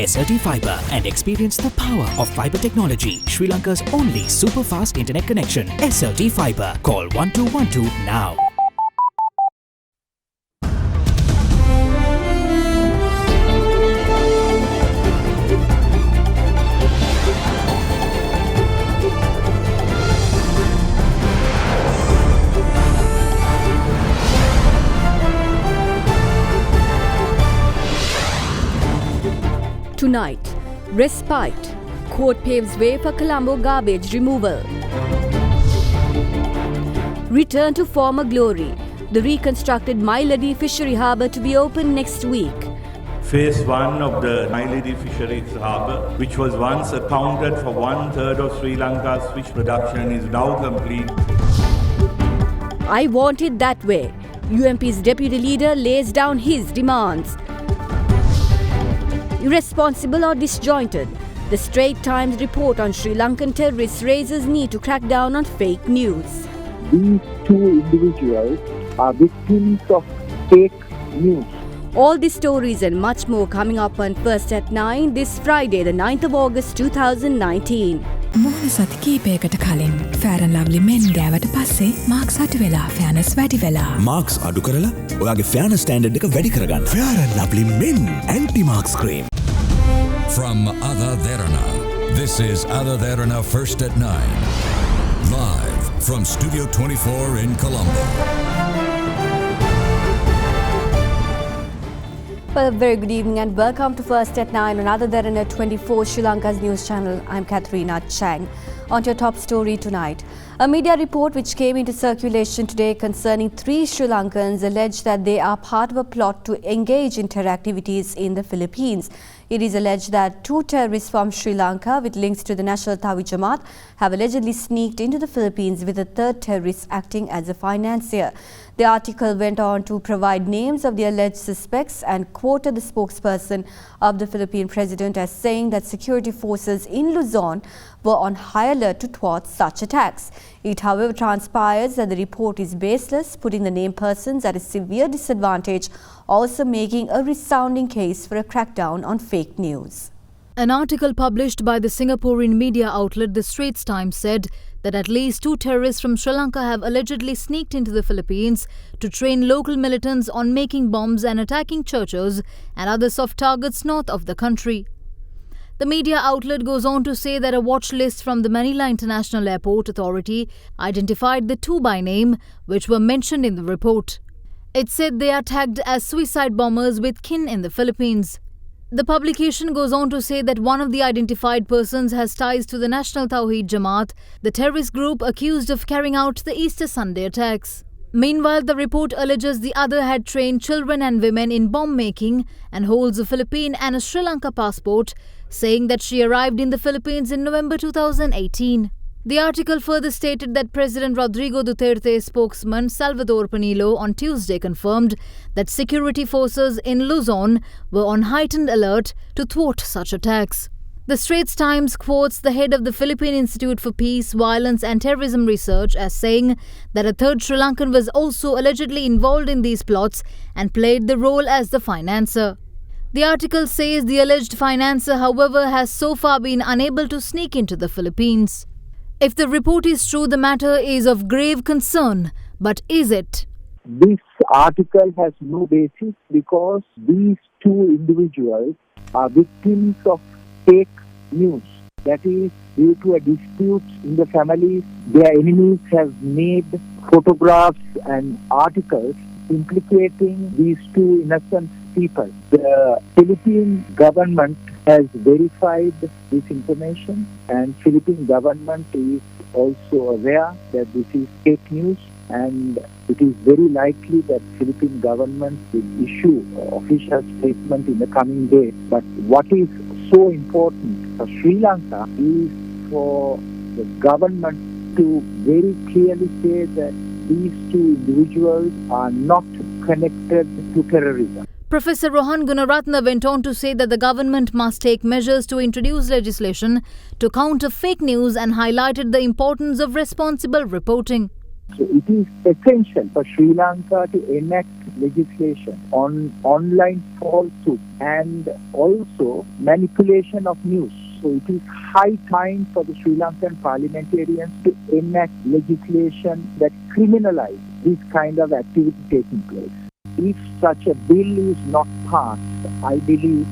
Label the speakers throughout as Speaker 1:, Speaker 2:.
Speaker 1: SLT Fibre and experience the power of fibre technology. Sri Lanka's only super fast internet connection. SLT Fibre. Call 1212 now.
Speaker 2: Tonight, respite. Court paves way for Colombo garbage removal. Return to former glory. The reconstructed Mailadi Fishery Harbour to be opened next week.
Speaker 3: Phase 1 of the Mailadi Fisheries Harbour, which was once accounted for 1/3 of Sri Lanka's fish production, is now complete.
Speaker 2: I want it that way. UMP's deputy leader lays down his demands. Irresponsible or disjointed? The Straits Times report on Sri Lankan terrorists raises need to crack down on fake news.
Speaker 4: These two individuals are victims of fake news.
Speaker 2: All these stories and much more coming up on First at 9 this Friday, the 9th of August 2019.
Speaker 5: මුහුණ සති කීපයකට කලින් ෆෑර් and lovely මෙන් ගෑවට පස්සේ Marx අඩු වෙලා ෆෑනස් වැඩි වෙලා.
Speaker 6: Marx අඩු කරලා ඔයාගේ ෆෑනස් ස්ටෑන්ඩඩ් එක වැඩි කරගන්න. Fair and lovely men anti marks cream.
Speaker 7: From AdaDerana, this is AdaDerana First at 9. Live from Studio 24 in Colombo.
Speaker 2: Well, a very good evening and welcome to First at 9 on AdaDerana 24, Sri Lanka's news channel. I'm Katharina Chang. On to your top story tonight. A media report which came into circulation today concerning 3 Sri Lankans alleged that they are part of a plot to engage in terror activities in the Philippines. It is alleged that 2 terrorists from Sri Lanka with links to the National Tawhid Jamaat have allegedly sneaked into the Philippines, with a 3rd terrorist acting as a financier. The article went on to provide names of the alleged suspects and quoted the spokesperson of the Philippine president as saying that security forces in Luzon were on high alert to thwart such attacks. It, however, transpires that the report is baseless, putting the named persons at a severe disadvantage, also making a resounding case for a crackdown on fake news. An article published by the Singaporean media outlet The Straits Times said that at least 2 terrorists from Sri Lanka have allegedly sneaked into the Philippines to train local militants on making bombs and attacking churches and other soft targets north of the country. The media outlet goes on to say that a watch list from the Manila International Airport Authority identified the 2 by name, which were mentioned in the report. It said they are tagged as suicide bombers with kin in the Philippines. The publication goes on to say that one of the identified persons has ties to the National Tawhid Jamaat, the terrorist group accused of carrying out the Easter Sunday attacks. Meanwhile, the report alleges the other had trained children and women in bomb making and holds a Philippine and a Sri Lanka passport, saying that she arrived in the Philippines in November 2018. The article further stated that President Rodrigo Duterte's spokesman Salvador Panilo on Tuesday confirmed that security forces in Luzon were on heightened alert to thwart such attacks. The Straits Times quotes the head of the Philippine Institute for Peace, Violence and Terrorism Research as saying that a 3rd Sri Lankan was also allegedly involved in these plots and played the role as the financer. The article says the alleged financer, however, has so far been unable to sneak into the Philippines. If the report is true, the matter is of grave concern. But is it?
Speaker 4: This article has no basis because these 2 individuals are victims of fake news. That is, due to a dispute in the families, their enemies have made photographs and articles implicating these 2 innocent people. The Philippine government has verified this information, and Philippine government is also aware that this is fake news, and it is very likely that Philippine government will issue an official statement in the coming days. But what is so important for Sri Lanka is for the government to very clearly say that these 2 individuals are not connected to terrorism.
Speaker 2: Professor Rohan Gunaratna went on to say that the government must take measures to introduce legislation to counter fake news and highlighted the importance of responsible reporting.
Speaker 4: So it is essential for Sri Lanka to enact legislation on online falsehood and also manipulation of news. So it is high time for the Sri Lankan parliamentarians to enact legislation that criminalize this kind of activity taking place. If such a bill is not passed, I believe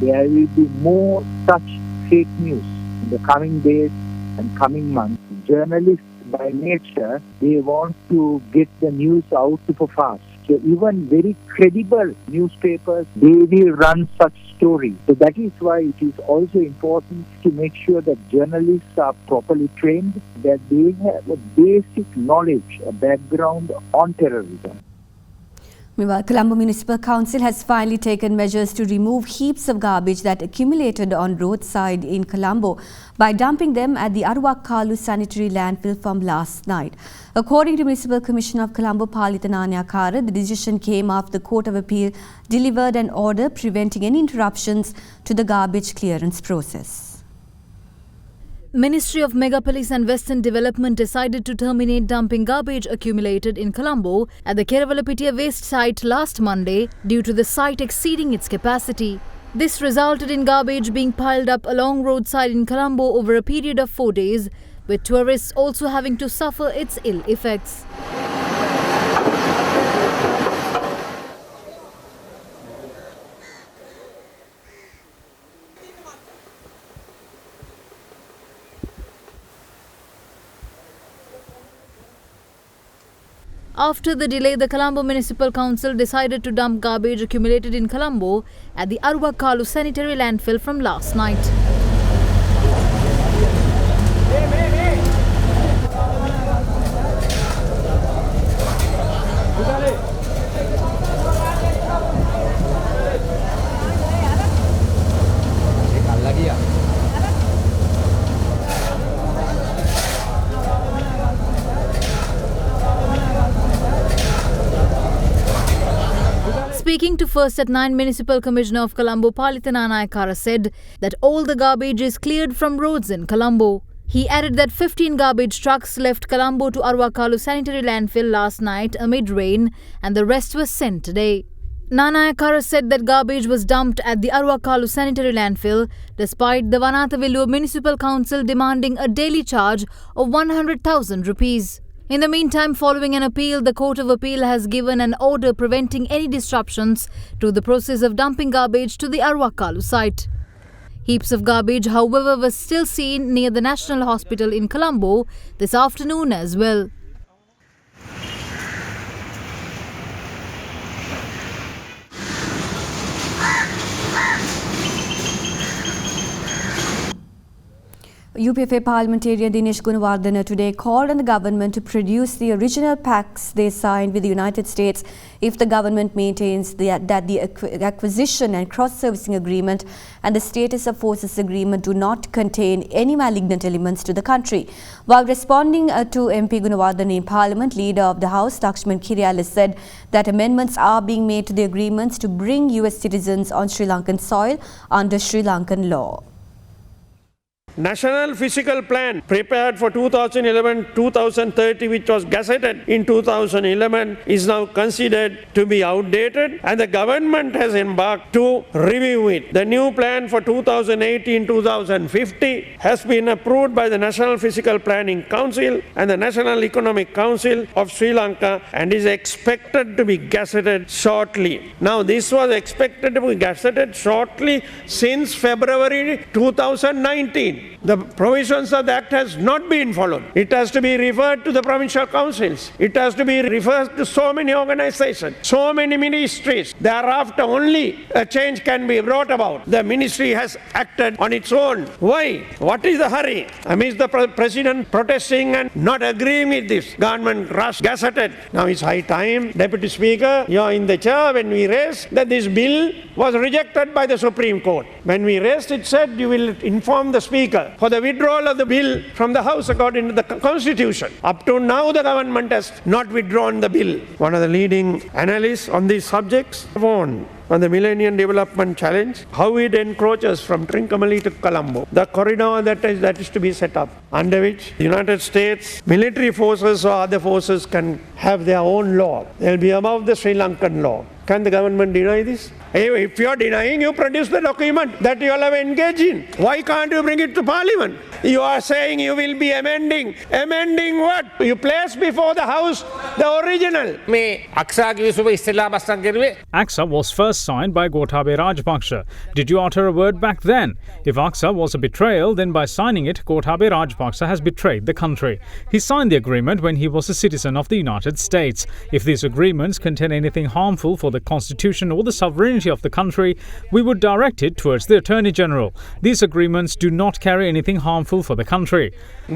Speaker 4: there will be more such fake news in the coming days and coming months. Journalists by nature, they want to get the news out super fast. So even very credible newspapers, they will run such stories. So that is why it is also important to make sure that journalists are properly trained, that they have a basic knowledge, a background on terrorism.
Speaker 2: Meanwhile, Colombo Municipal Council has finally taken measures to remove heaps of garbage that accumulated on roadside in Colombo by dumping them at the Arwakalu sanitary landfill from last night. According to Municipal Commissioner of Colombo, Palitana Nyakara, the decision came after the Court of Appeal delivered an order preventing any interruptions to the garbage clearance process.
Speaker 8: Ministry of Megapolis and Western Development decided to terminate dumping garbage accumulated in Colombo at the Keravalapitia waste site last Monday due to the site exceeding its capacity. This resulted in garbage being piled up along roadside in Colombo over a period of 4 days, with tourists also having to suffer its ill effects. After the delay, the Colombo Municipal Council decided to dump garbage accumulated in Colombo at the Arwakalu sanitary landfill from last night. Speaking to First at 9, Municipal Commissioner of Colombo, Palitana Nyakara, said that all the garbage is cleared from roads in Colombo. He added that 15 garbage trucks left Colombo to Arwakalu sanitary landfill last night amid rain and the rest was sent today. Nyakara said that garbage was dumped at the Arwakalu sanitary landfill despite the Vanathavilluwa Municipal Council demanding a daily charge of 100,000 rupees. In the meantime, following an appeal, the Court of Appeal has given an order preventing any disruptions to the process of dumping garbage to the Arwakalu site. Heaps of garbage, however, was still seen near the National Hospital in Colombo this afternoon as well.
Speaker 2: UPFA parliamentarian Dinesh Gunawardena today called on the government to produce the original pacts they signed with the United States if the government maintains that the acquisition and cross-servicing agreement and the status of forces agreement do not contain any malignant elements to the country. While responding to MP Gunawardena in Parliament, Leader of the House Lakshman Kiriyalis said that amendments are being made to the agreements to bring US citizens on Sri Lankan soil under Sri Lankan law.
Speaker 9: National Physical Plan prepared for 2011-2030, which was gazetted in 2011, is now considered to be outdated and the government has embarked to review it. The new plan for 2018-2050 has been approved by the National Physical Planning Council and the National Economic Council of Sri Lanka and is expected to be gazetted shortly. Now, this was expected to be gazetted shortly since February 2019. The provisions of the Act has not been followed. It has to be referred to the provincial councils. It has to be referred to so many organizations, so many ministries. Thereafter only a change can be brought about. The ministry has acted on its own. Why? What is the hurry? Amidst the President protesting and not agreeing with this, government rushed gazetted. Now it's high time, Deputy Speaker, you are in the chair when we raised that this bill was rejected by the Supreme Court. When we raised it, said you will inform the Speaker for the withdrawal of the bill from the House according to the Constitution. Up to now, the government has not withdrawn the bill. One of the leading analysts on these subjects warned on the Millennium Development Challenge, how it encroaches from Trincomalee to Colombo. The corridor that is to be set up, under which the United States military forces or other forces can have their own law. They'll be above the Sri Lankan law. Can the government deny this? If you're denying, you produce the document that you all have engaged in. Why can't you bring it to Parliament? You are saying you will be amending. Amending what? You place before the House the original.
Speaker 10: AXA was first signed by Gotabaya Rajapaksa. Did you utter a word back then? If AXA was a betrayal, then by signing it, Gotabaya Rajapaksa has betrayed the country. He signed the agreement when he was a citizen of the United States. If these agreements contain anything harmful for the constitution or the sovereignty of the country, we would direct it towards the Attorney General. These agreements do not carry anything harmful for the country.
Speaker 11: A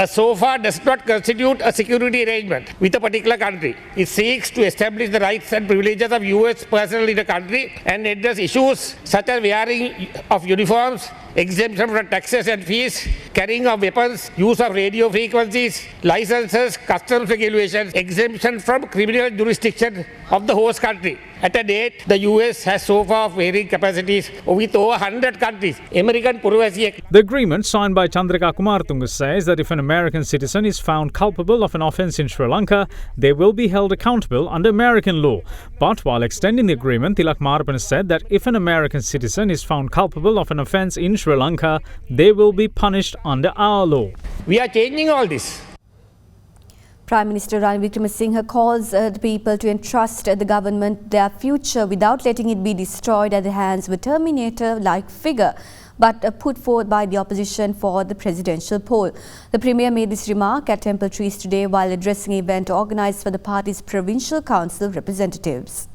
Speaker 11: SOFA does not constitute a security arrangement with a particular country. It seeks to establish the rights and privileges of US personnel in the country and address issues such as wearing of uniforms, exemption from taxes and fees, carrying of weapons, use of radio frequencies, licenses, customs regulations, exemption from criminal jurisdiction of the host country. At a date, the US has so far varying capacities with over 100 countries.
Speaker 10: The agreement signed by Chandrika Kumartunga says that if an American citizen is found culpable of an offence in Sri Lanka, they will be held accountable under American law. But while extending the agreement, Tilak Marapana said that if an American citizen is found culpable of an offence in Sri Lanka, they will be punished under our law.
Speaker 11: We are changing all this.
Speaker 2: Prime Minister Ranil Wickremesinghe calls the people to entrust the government their future without letting it be destroyed at the hands of a Terminator-like figure, but put forth by the opposition for the presidential poll. The Premier made this remark at Temple Trees today while addressing an event organised for the party's Provincial Council representatives.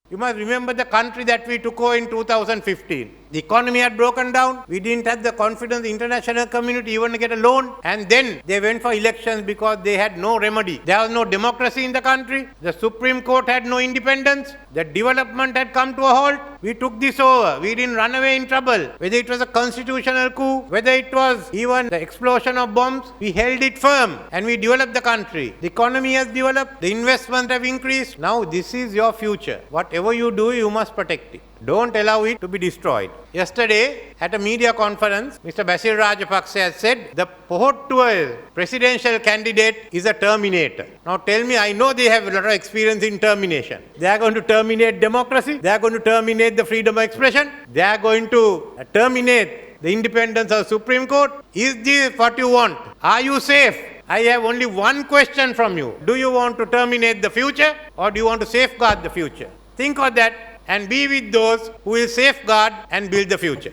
Speaker 12: You must remember the country that we took over in 2015. The economy had broken down. We didn't have the confidence of the international community even to get a loan. And then they went for elections because they had no remedy. There was no democracy in the country. The Supreme Court had no independence. The development had come to a halt. We took this over. We didn't run away in trouble. Whether it was a constitutional coup, whether it was even the explosion of bombs, we held it firm and we developed the country. The economy has developed. The investment have increased. Now this is your future. Whatever you do, you must protect it. Don't allow it to be destroyed. Yesterday, at a media conference, Mr. Basil Rajapaksa has said the Pohottuwa presidential candidate is a terminator. Now tell me, I know they have a lot of experience in termination. They are going to terminate democracy. They are going to terminate the freedom of expression. They are going to terminate the independence of the Supreme Court. Is this what you want? Are you safe? I have only one question from you. Do you want to terminate the future or do you want to safeguard the future? Think of that and be with those who will safeguard and build the future.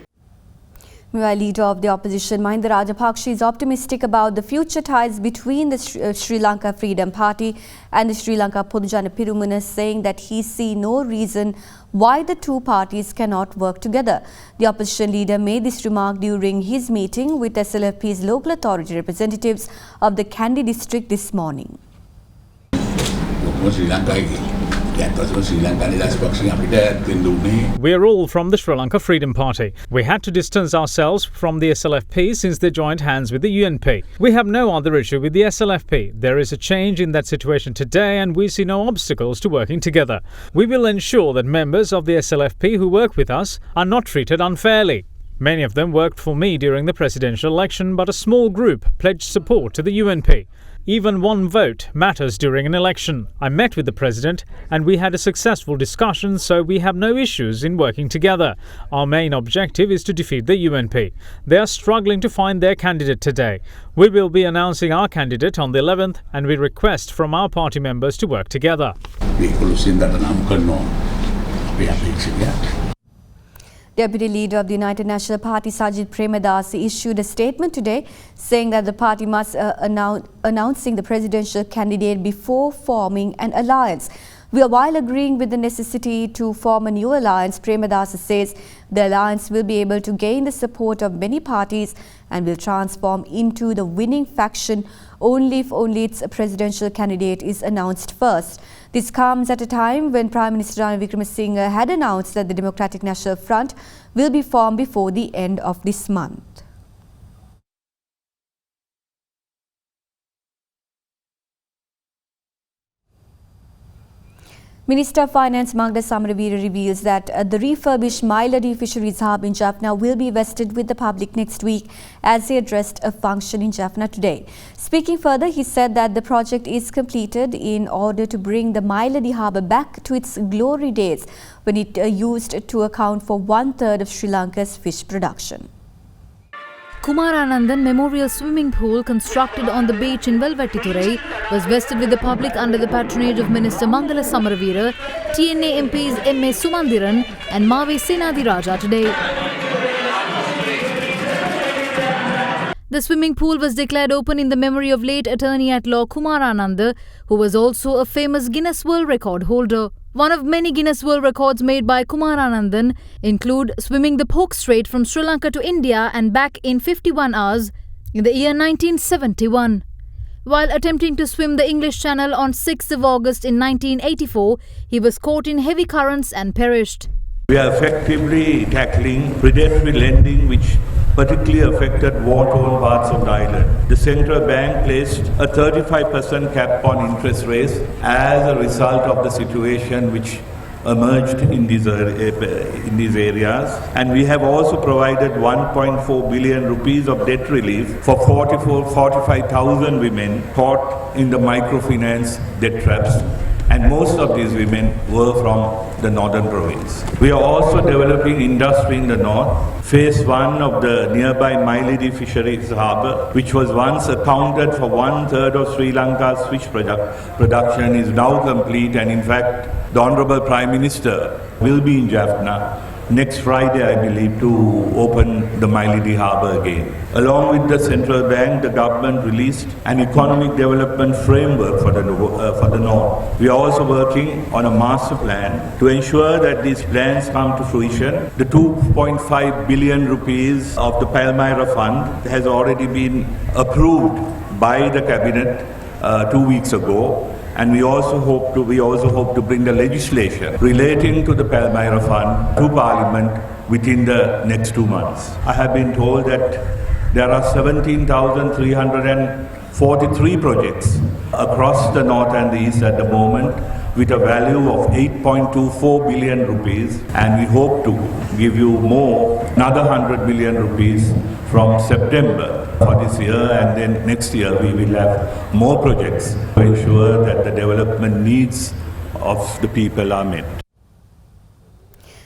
Speaker 2: Meanwhile, leader of the opposition, Mahinda Rajapaksa, is optimistic about the future ties between the Sri Lanka Freedom Party and the Sri Lanka Podujana Pirumuna, saying that he sees no reason why the two parties cannot work together. The opposition leader made this remark during his meeting with SLFP's local authority representatives of the Kandy district this morning.
Speaker 10: We are all from the Sri Lanka Freedom Party. We had to distance ourselves from the SLFP since they joined hands with the UNP. We have no other issue with the SLFP. There is a change in that situation today and we see no obstacles to working together. We will ensure that members of the SLFP who work with us are not treated unfairly. Many of them worked for me during the presidential election, but a small group pledged support to the UNP. Even one vote matters during an election. I met with the President and we had a successful discussion, so we have no issues in working together. Our main objective is to defeat the UNP. They are struggling to find their candidate today. We will be announcing our candidate on the 11th and we request from our party members to work together.
Speaker 2: Deputy Leader of the United National Party, Sajid Premadasi, issued a statement today saying that the party must announcing the presidential candidate before forming an alliance. While agreeing with the necessity to form a new alliance, Premadasi says the alliance will be able to gain the support of many parties and will transform into the winning faction only if its presidential candidate is announced first. This comes at a time when Prime Minister Ranil Wickremesinghe had announced that the Democratic National Front will be formed before the end of this month. Minister of Finance Mangda Samaraveera reveals that the refurbished Mailadi Fisheries Hub in Jaffna will be vested with the public next week as he addressed a function in Jaffna today. Speaking further, he said that the project is completed in order to bring the Mailadi harbour back to its glory days when it used to account for 1/3 of Sri Lanka's fish production.
Speaker 8: Kumaranandan Memorial Swimming Pool, constructed on the beach in Velvettithurai, was vested with the public under the patronage of Minister Mangala Samaraveera, TNA MPs M.A. Sumandiran and Mavi Senadiraja today. The swimming pool was declared open in the memory of late attorney at law Kumarananda, who was also a famous Guinness World Record holder. One of many Guinness World Records made by Kumaranandan include swimming the Pork Strait from Sri Lanka to India and back in 51 hours in the year 1971. While attempting to swim the English Channel on 6th of August in 1984, he was caught in heavy currents and perished.
Speaker 3: We are effectively tackling predatory lending, which particularly affected war-torn parts of the island. The central bank placed a 35% cap on interest rates as a result of the situation which emerged in these areas, and we have also provided 1.4 billion rupees of debt relief for 45,000 women caught in the microfinance debt traps, and most of these women were from the northern province. We are also developing industry in the north. Phase 1 of the nearby Mailadi Fisheries Harbour, which was once accounted for 1/3 of Sri Lanka's fish production, is now complete, and in fact, the Honourable Prime Minister will be in Jaffna next Friday, I believe, to open the Mailadi Harbour again. Along with the central bank, the government released an economic development framework for the north. We are also working on a master plan to ensure that these plans come to fruition. The 2.5 billion rupees of the Palmyra Fund has already been approved by the cabinet 2 weeks ago. And we also hope to bring the legislation relating to the Palmyra Fund to Parliament within the next 2 months. I have been told that there are 17,343 projects across the north and the east at the moment, with a value of 8.24 billion rupees, and we hope to give you another 100 billion rupees from September for this year, and then next year we will have more projects to ensure that the development needs of the people are met.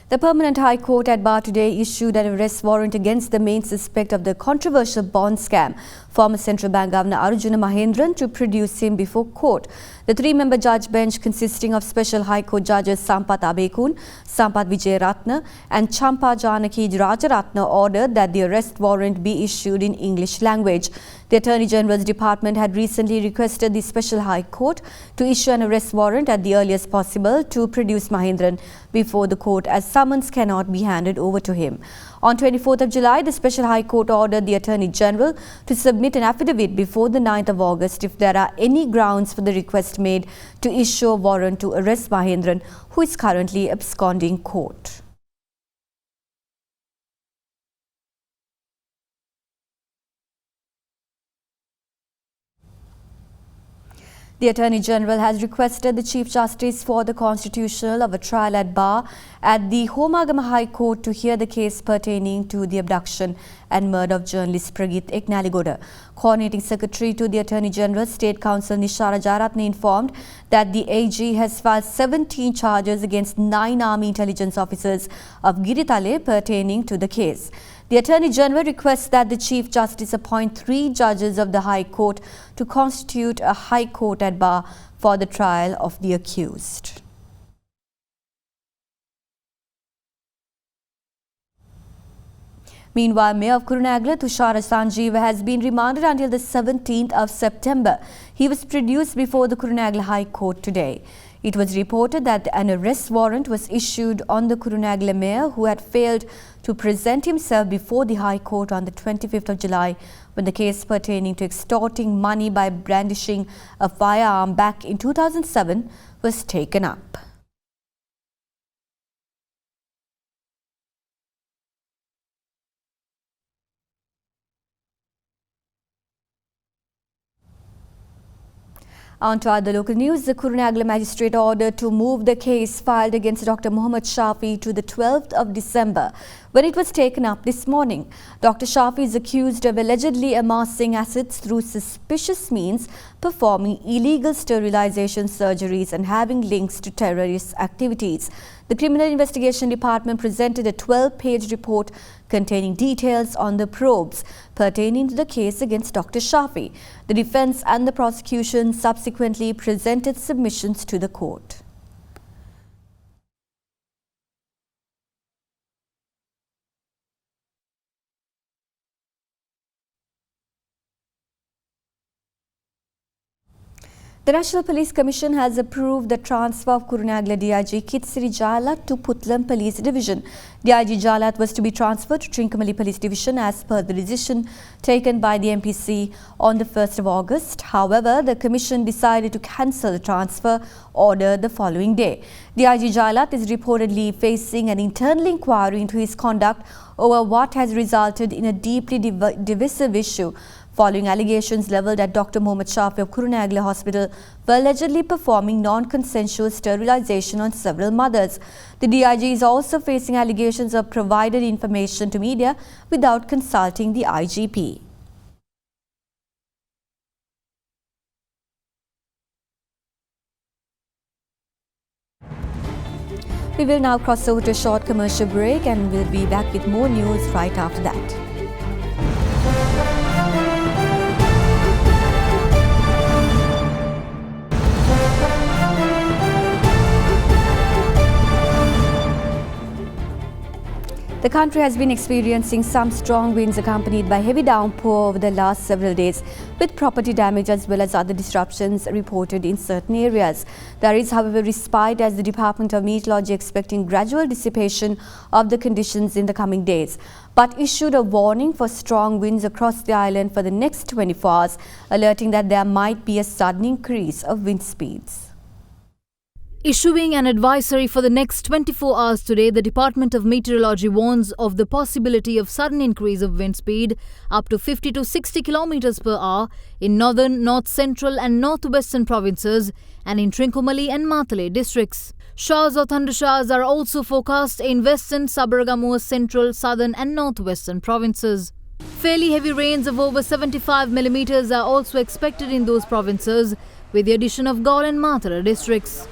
Speaker 2: The Permanent High Court at Bar today issued an arrest warrant against the main suspect of the controversial bond scam, former Central Bank Governor Arjuna Mahendran, to produce him before court. The 3-member judge bench, consisting of Special High Court judges Sampath Abekun, Sampath Vijayaratna and Champa Janaki Rajaratna, ordered that the arrest warrant be issued in English language. The Attorney General's Department had recently requested the Special High Court to issue an arrest warrant at the earliest possible to produce Mahendran before the court, as summons cannot be handed over to him. On 24th of July, the Special High Court ordered the Attorney General to submit an affidavit before the 9th of August if there are any grounds for the request made to issue a warrant to arrest Mahendran, who is currently absconding court. The Attorney General has requested the Chief Justice for the Constitutional of a trial at bar at the Homagama High Court to hear the case pertaining to the abduction and murder of journalist Pragit Eknaligoda. Coordinating Secretary to the Attorney General, State Counsel Nishara Jaratne, informed that the AG has filed 17 charges against 9 Army intelligence officers of Giritale pertaining to the case. The Attorney General requests that the Chief Justice appoint 3 judges of the High Court to constitute a High Court at bar for the trial of the accused. Meanwhile, Mayor of Kurunegala, Tushara Sanjeeva, has been remanded until the 17th of September. He was produced before the Kurunegala High Court today. It was reported that an arrest warrant was issued on the Kurunegala mayor, who had failed to present himself before the High Court on the 25th of July when the case pertaining to extorting money by brandishing a firearm back in 2007 was taken up. On to other local news, the Kurunegala magistrate ordered to move the case filed against Dr. Mohammed Shafi to the 12th of December, when it was taken up this morning. Dr. Shafi is accused of allegedly amassing assets through suspicious means, performing illegal sterilization surgeries and having links to terrorist activities. The Criminal Investigation Department presented a 12-page report containing details on the probes pertaining to the case against Dr. Shafi. The defense and the prosecution subsequently presented submissions to the court. The National Police Commission has approved the transfer of Kurunegala DIG Kitsiri Jalat to Putlam Police Division. DIG Jalat was to be transferred to Trincomalee Police Division as per the decision taken by the MPC on the 1st of August. However, the Commission decided to cancel the transfer order the following day. DIG Jalat is reportedly facing an internal inquiry into his conduct over what has resulted in a deeply divisive issue following allegations levelled at Dr. Mohammed Shafi of Kurunegala Hospital for allegedly performing non-consensual sterilisation on several mothers. The DIG is also facing allegations of provided information to media without consulting the IGP. We will now cross over to a short commercial break and we'll be back with more news right after that. The country has been experiencing some strong winds accompanied by heavy downpour over the last several days, with property damage as well as other disruptions reported in certain areas. There is, however, respite as the Department of Meteorology expecting gradual dissipation of the conditions in the coming days, but issued a warning for strong winds across the island for the next 24 hours, alerting that there might be a sudden increase of wind speeds.
Speaker 8: Issuing an advisory for the next 24 hours today, the Department of Meteorology warns of the possibility of sudden increase of wind speed up to 50 to 60 km per hour in northern, north central and northwestern provinces and in Trincomalee and Matale districts. Showers or thunder showers are also forecast in western, Sabaragamuwa, central, southern and northwestern provinces. Fairly heavy rains of over 75 millimeters are also expected in those provinces, with the addition of Gaul and Matara districts.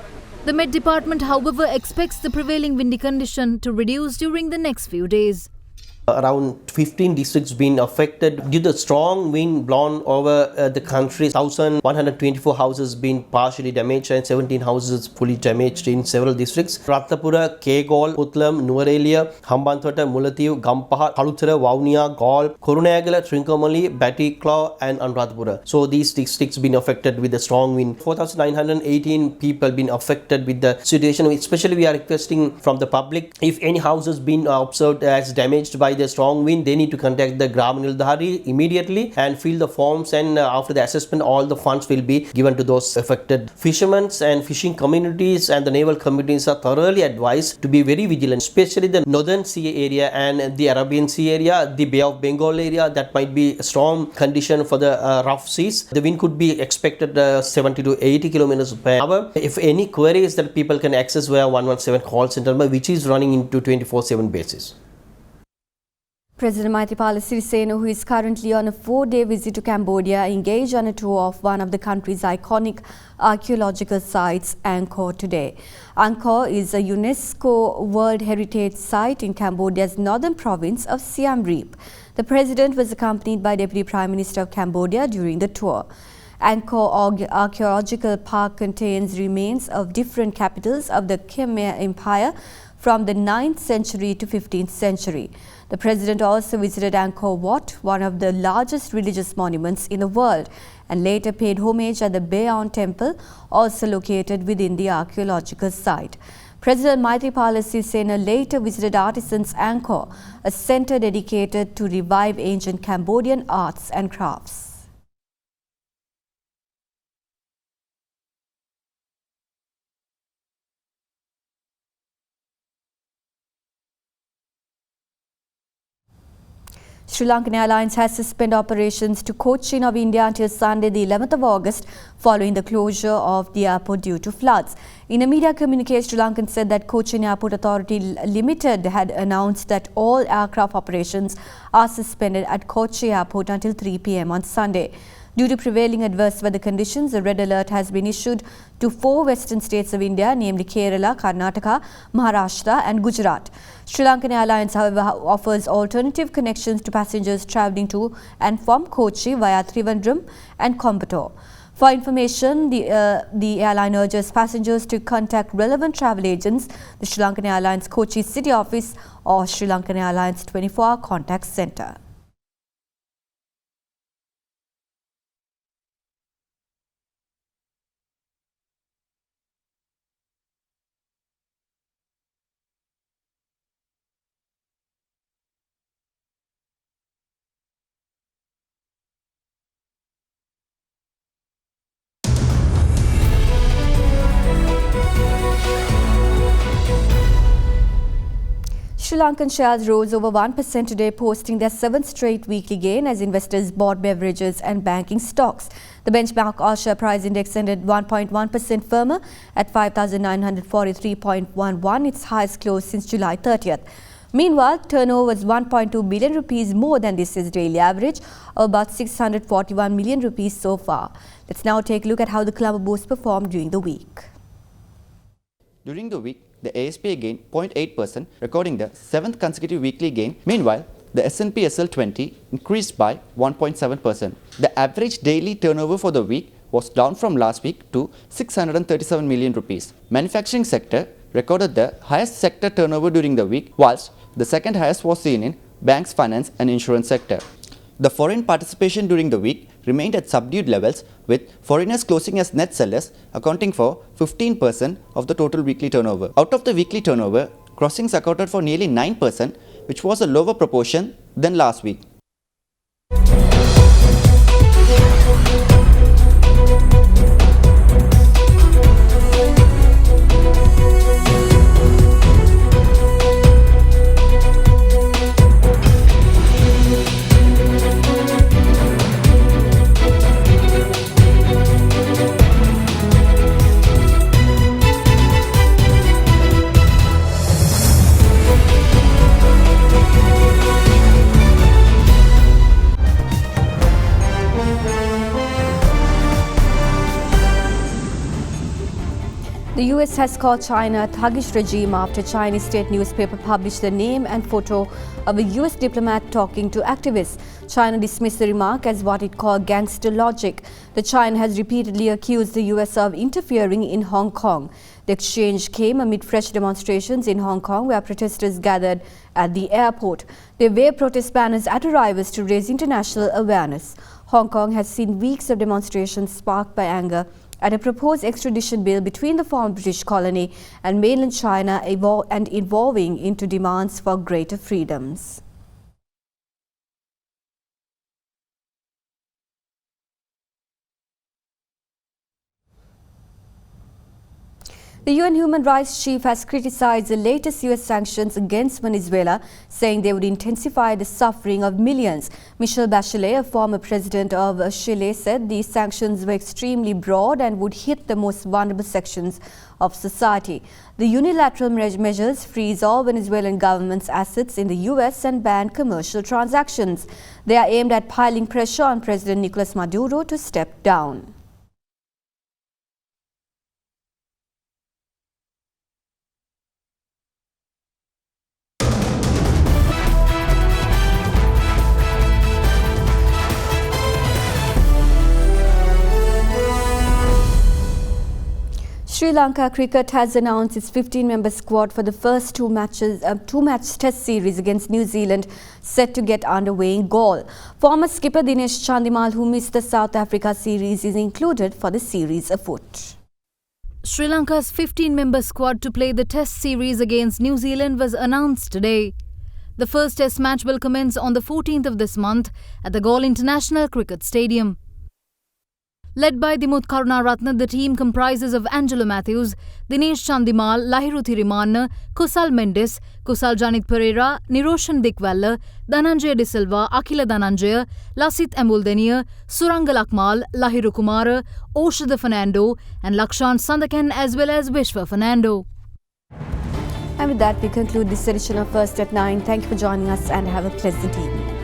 Speaker 8: The Met Department, however, expects the prevailing windy condition to reduce during the next few days.
Speaker 13: Around 15 districts been affected due to strong wind blown over the country. 1,124 houses been partially damaged and 17 houses fully damaged in several districts. Ratnapura, Kegol, Putlam, Nuwara, Hambantota, Mullaitivu, Gampaha, Kalutara, Vavuniya, Gaul, Kurunegala, Trincomalee, Batticaloa and Anuradhapura. So these districts been affected with the strong wind. 4,918 people been affected with the situation. Especially we are requesting from the public, if any houses been observed as damaged by the strong wind, they need to contact the Gram Nildhari immediately and fill the forms, and after the assessment all the funds will be given to those affected. Fishermen and fishing communities and the naval communities are thoroughly advised to be very vigilant, especially the northern sea area and the Arabian Sea area, the Bay of Bengal area. That might be a storm condition for the rough seas. The wind could be expected 70 to 80 kilometers per hour. If any queries that people can access via 117 call center, which is running into 24/7 basis.
Speaker 2: President Maithripala Sirisena, who is currently on a 4-day visit to Cambodia, engaged on a tour of one of the country's iconic archaeological sites, Angkor, today. Angkor is a UNESCO World Heritage Site in Cambodia's northern province of Siem Reap. The President was accompanied by Deputy Prime Minister of Cambodia during the tour. Angkor Archaeological Park contains remains of different capitals of the Khmer Empire from the 9th century to 15th century. The President also visited Angkor Wat, one of the largest religious monuments in the world, and later paid homage at the Bayon Temple, also located within the archaeological site. President Maithripala Sirisena later visited Artisans Angkor, a center dedicated to revive ancient Cambodian arts and crafts. Sri Lankan Airlines has suspended operations to Cochin of India until Sunday, the 11th of August, following the closure of the airport due to floods. In a media communique, Sri Lankan said that Cochin Airport Authority Limited had announced that all aircraft operations are suspended at Kochi Airport until 3 p.m. on Sunday. Due to prevailing adverse weather conditions, a red alert has been issued to 4 western states of India, namely Kerala, Karnataka, Maharashtra and Gujarat. Sri Lankan Airlines, however, offers alternative connections to passengers travelling to and from Kochi via Trivandrum and Coimbatore. For information, the airline urges passengers to contact relevant travel agents, the Sri Lankan Airlines Kochi City Office or Sri Lankan Airlines 24-hour contact centre. Sri Lankan shares rose over 1% today, posting their 7th straight weekly gain as investors bought beverages and banking stocks. The benchmark all-share price index ended 1.1% firmer at 5,943.11, its highest close since July 30th. Meanwhile, turnover was 1.2 billion rupees more than this year's daily average, of about 641 million rupees so far. Let's now take a look at how the Colombo Bourse performed during the week.
Speaker 14: During the week, the ASP gained 0.8%, recording the 7th consecutive weekly gain. Meanwhile, the S&P SL20 increased by 1.7%. The average daily turnover for the week was down from last week to 637 million rupees. Manufacturing sector recorded the highest sector turnover during the week, whilst the second highest was seen in banks, finance and insurance sector. The foreign participation during the week remained at subdued levels, with foreigners closing as net sellers, accounting for 15% of the total weekly turnover. Out of the weekly turnover, crossings accounted for nearly 9%, which was a lower proportion than last week.
Speaker 2: The US has called China a thuggish regime after Chinese state newspaper published the name and photo of a US diplomat talking to activists. China dismissed the remark as what it called gangster logic. The China has repeatedly accused the US of interfering in Hong Kong. The exchange came amid fresh demonstrations in Hong Kong, where protesters gathered at the airport. They waved protest banners at arrivals to raise international awareness. Hong Kong has seen weeks of demonstrations sparked by anger at a proposed extradition bill between the former British colony and mainland China and evolving into demands for greater freedoms. The UN Human Rights Chief has criticized the latest US sanctions against Venezuela, saying they would intensify the suffering of millions. Michelle Bachelet, a former president of Chile, said these sanctions were extremely broad and would hit the most vulnerable sections of society. The unilateral measures freeze all Venezuelan government's assets in the US and ban commercial transactions. They are aimed at piling pressure on President Nicolas Maduro to step down. Sri Lanka cricket has announced its 15-member squad for the first two-match test series against New Zealand, set to get underway in Galle. Former skipper Dinesh Chandimal, who missed the South Africa series, is included for the series afoot.
Speaker 8: Sri Lanka's 15-member squad to play the test series against New Zealand was announced today. The first test match will commence on the 14th of this month at the Galle International Cricket Stadium. Led by Dimut Karunaratne, the team comprises of Angelo Matthews, Dinesh Chandimal, Lahiru Thirimanna, Kusal Mendes, Kusal Janit Pereira, Niroshan Dikwella, Dhananjaya De Silva, Akila Dhananjaya, Lasit Embuldeniya, Surangal Akmal, Lahiru Kumara, Oshada Fernando and Lakshan Sandakan as well as Vishwa Fernando.
Speaker 2: And with that, we conclude this edition of First at 9. Thank you for joining us and have a pleasant evening.